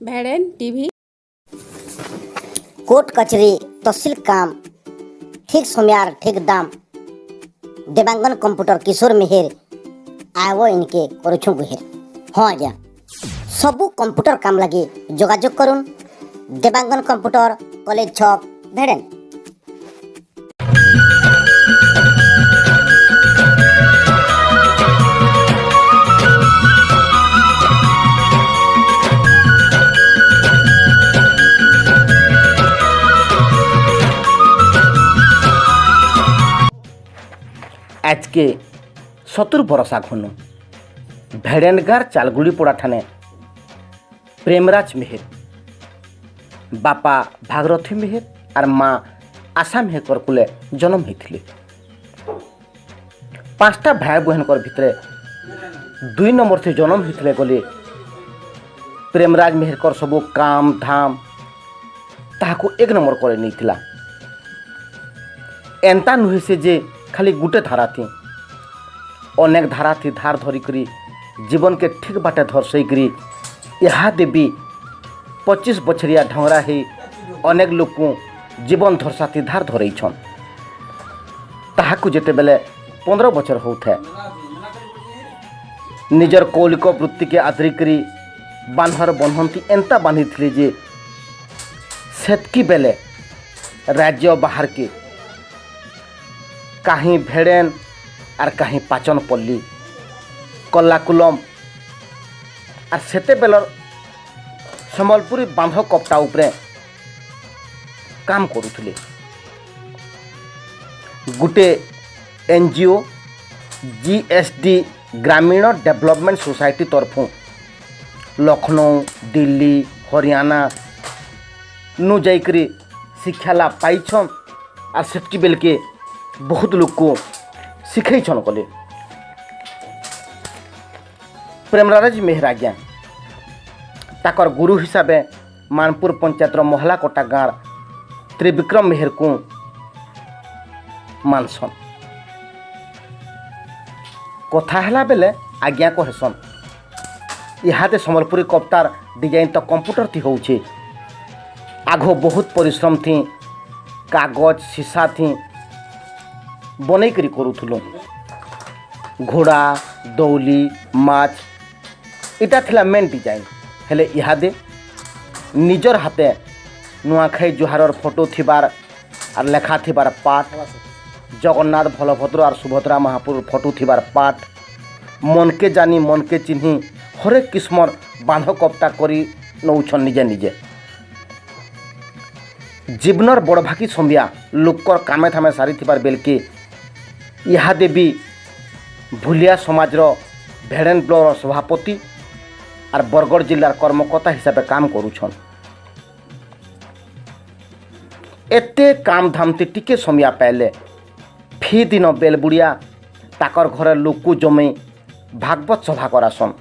भेड़ेन TV court कचहरी तहसील काम ठीक समय ठीक दाम देवांगन कंप्यूटर किशोर मेहर आव इनके करुछु गुहेर। हाँ आज्ञा सबू कंप्यूटर काम लगी जोगाजोग करुन देवांगन कंप्यूटर कॉलेज छक भेड़ेन। आज के 70 बरस आघनु भेड़ेनगार चालगुड़ी पड़ा ठाने प्रेमराज मेहर बापा भागरथी मेहर और माँ आशा मेहर कुले जन्म होते 5टा भाई बहन भितर 2 नंबर से जन्म होते गले प्रेमराज मेहर सबू काम धाम ताहाको 1 नंबर कर नहीं एंता नुहे से जे खाली गुटे धारा थी अनेक धारा थी धार धरिकी जीवन के ठीक बाटे धरसईकरी यहाँ देवी 25 बछरिया ढंगरा ही अनेक लोक जीवन धरसाथी धार धरईछन ताहाकु जेते बेले 15 बछर होता निजर कौलिक वृत्ति के आदरिकी बान्हर बन्हंती एंता बांधी थी जे सेतकी बेले राज्य बाहर के कहीं भेड़ेन और कहीं पाचनपल्ली कलाकुलम और सेते बेलर सम्बलपुरी बांध कपटा उपरे काम करुले गुटे एनजीओ जीएसडी ग्रामीण डेवलपमेंट सोसाइटी तरफों लखनऊ दिल्ली हरियाणा नु जाइकरी शिक्षा लाभ पाइछन और सेटकी बेल के बहुत लोग को शिखैछन कले प्रेमराज मेहर आज्ञा ताकर गुरु हिसाब मानपुर पंचायत महला कोटा गाँव त्रिविक्रम मेहर को मानसन कथा है बेले आज्ञा को हेसन इहादे सम्बलपुरी कप्तार डिजाइन तो कंप्यूटर थी होउछे आगो बहुत परिश्रम थी कागज शीशा थी बनै करी करूथुलु घोड़ा दौली माछ इटा थिला मेन डिजाइन हेले इहादे निजर हाथे नुआखाई जुहारर फोटो थिबार और लेखा थिबार पाठ जगन्नाथ बलभद्र और सुभद्रा महापुर फोटो थिबार पाठ मन के जानी मन के चिन्ही हरेक किस्मर बांध कप्ता करी नौछन निजे निजे जीवनर बड़भागी संबिया लोकर कामे थामे सारी थिबार बेलके इहादे भी भुलिया समाजर भेड़ेन ब्लॉक सभापति और बरगढ़ जिलार कर्मकर्ता हिसाब से काम करुछन एते काम धामती टिके समय पाइले फी दिन बेलबुड़िया ताकर घरे लोक जमे भागवत सभा करासन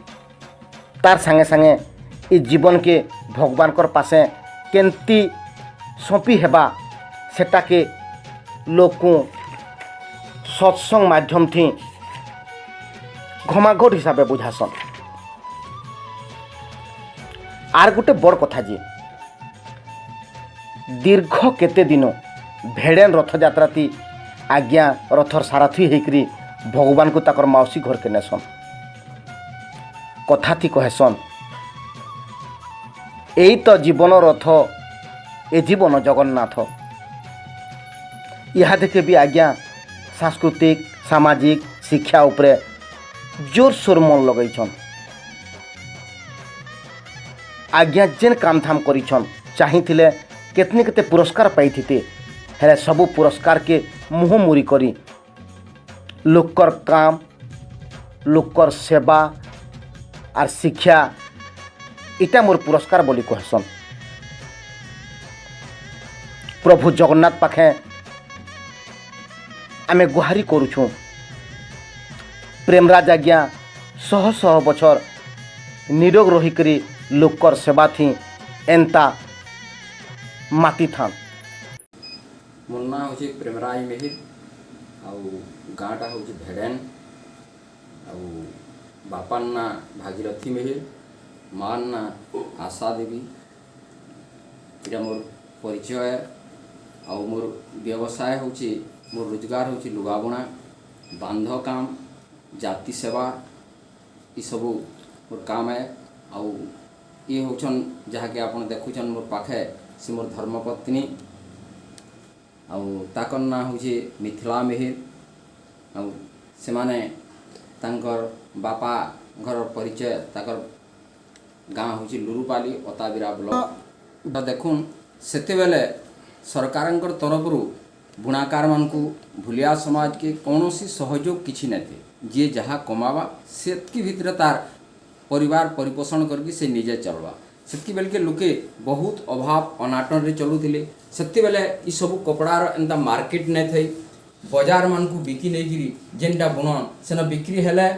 तार संगे संगे इ जीवन के भगवान कर पासे केंती सौंपी हेबा सेटा के लोक सत्संग माध्यम थी घमाघोट हिसाब से बुझासन आर गोटे बड़ कथा जी दीर्घ केते दिन भेड़ेन रथ यात्रा थी आज्ञा रथर सारथी होकरी भगवान को ताकर मौसी घर के नेसन कथा थी कहसन यही तो जीवन रथ ए जीवन जगन्नाथ यहाँ देखे भी आज्ञा सांस्कृतिक सामाजिक शिक्षा उपरे जोर सोर मन लगैछन आज्ञा जेन काम धाम करिछन चाहिथिले केतने केते पुरस्कार पाइथिते हेले सबू पुरस्कार के मुँह मुरी करी लोकर काम लोकर सेवा और शिक्षा इटा मोर पुरस्कार बोली कहसन प्रभु जगन्नाथ पाखे आमे गुहारी करुछुं प्रेमराज आज्ञा शह शह बछर निरोग रहीकरी लोकर सेवा थी एंता माती थान मोर ना हूँ प्रेमराज मेहर गाँटा हूँ भेड़ेन बापार ना भागीरथी मेहर मार ना आशा देवी, इटा मोर परिचय। आउ मोर व्यवसाय होची, मोर रोजगार होची लुगाबुणा, बांध काम, जाति सेवा, ये सबू मोर काम है। आउ ये होचन जहाँकि आपन देखुचन मोर पाखे से मोर धर्मपत्नी, आउ ताकर ना होची मिथिला मेहिर। आउ से माने तांकर बापा घर परिचय, ताकर गाँ होची लुरुपाली अताबिरा ब्लॉक। तो देखुन सेते बेले सरकारंकर तरफरु बुणाकार मानकु भूलिया समाज के कौनसी सहयोग किछि न थे। जे जहाँ कमावा सेतकी भितर तार परिवार परिपोषण करके से निजे चलवा। सेतकी बेल के लोके बहुत अभाव अनाटन रे चलुथिले। सेते बेले ई सब कपड़ार एंता मार्केट न थे। बाजार मानकु बिकी नै गिरी जेनटा बुणन सेना बिक्री हेले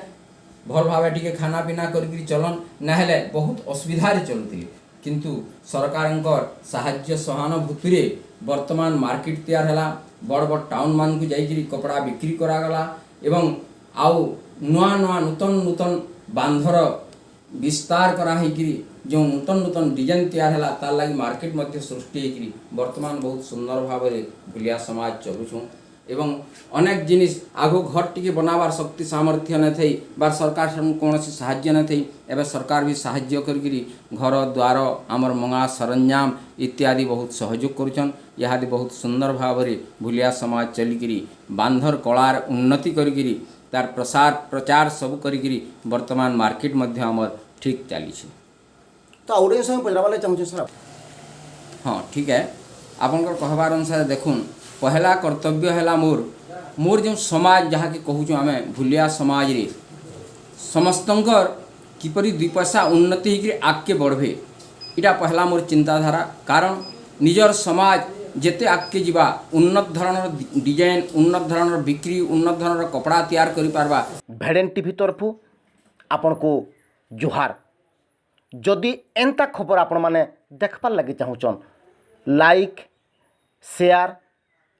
भल भावे टिके खाना पीना करके चलन, ना हेले बहुत असुविधा रे चलुथिले। किंतु सरकारंकर साहाय्य सहानुभूति रे वर्तमान मार्केट तैयार हैला। बड़ बड़ टाउन मान को जाइकरी कपड़ा बिक्री करागला एवं आउ नुआ नुआ नूतन नूतन बांधर विस्तार करा हेकरी जो नूतन नूतन डिजाइन तैयार हैला तार लागि मार्केट मध्य सृष्टि हेकरी वर्तमान बहुत सुंदर भाव रे भूलिया समाज चलुछुं। एवं अनेक जिनिस आगो घर टिके बनावार शक्ति सामर्थ्य न थई बार सरकार से कौन साहाय्य न थई। एवं सरकार भी साहाय्य करी घर द्वार आमर मंगा सरंजाम इत्यादि बहुत सहयोग करुछन। यादि बहुत सुंदर भाव रे भूलिया समाज चलिकी बांधर कलार उन्नति करी तार प्रसार प्रचार सब करी वर्तमान मार्केट मध्य आमर ठीक चली। तो आउटे समय पचरावाले चाहूँ सर। हाँ ठीक है, आपनकर कहबार अनुसार देखुन पहला कर्तव्य है मोर जो समाज जहाँ कि कहूँ आम भूलिया समाज रे समस्तंकर किपरि दुई पैसा उन्नति होकर आगे बढ़े इटा पहला मोर चिंताधारा। कारण निजर समाज जेते आगे जीवा उन्नत धरणर डिजाइन, उन्नत धरणर बिक्री, उन्नत धरणर कपड़ा तैयार करि पारबा। भेडेन टीवी तरफु आपण को जुहार। जदि एंता खबर आपण माने देखबार लगी चाहूचन लाइक शेयर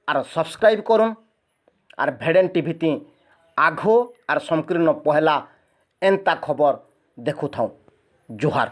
आर सब्सक्राइब करुन आर भेडेन टीवी ती आघो आर संकीर्ण पहला एंता खबर देखु थाउ। जुहार।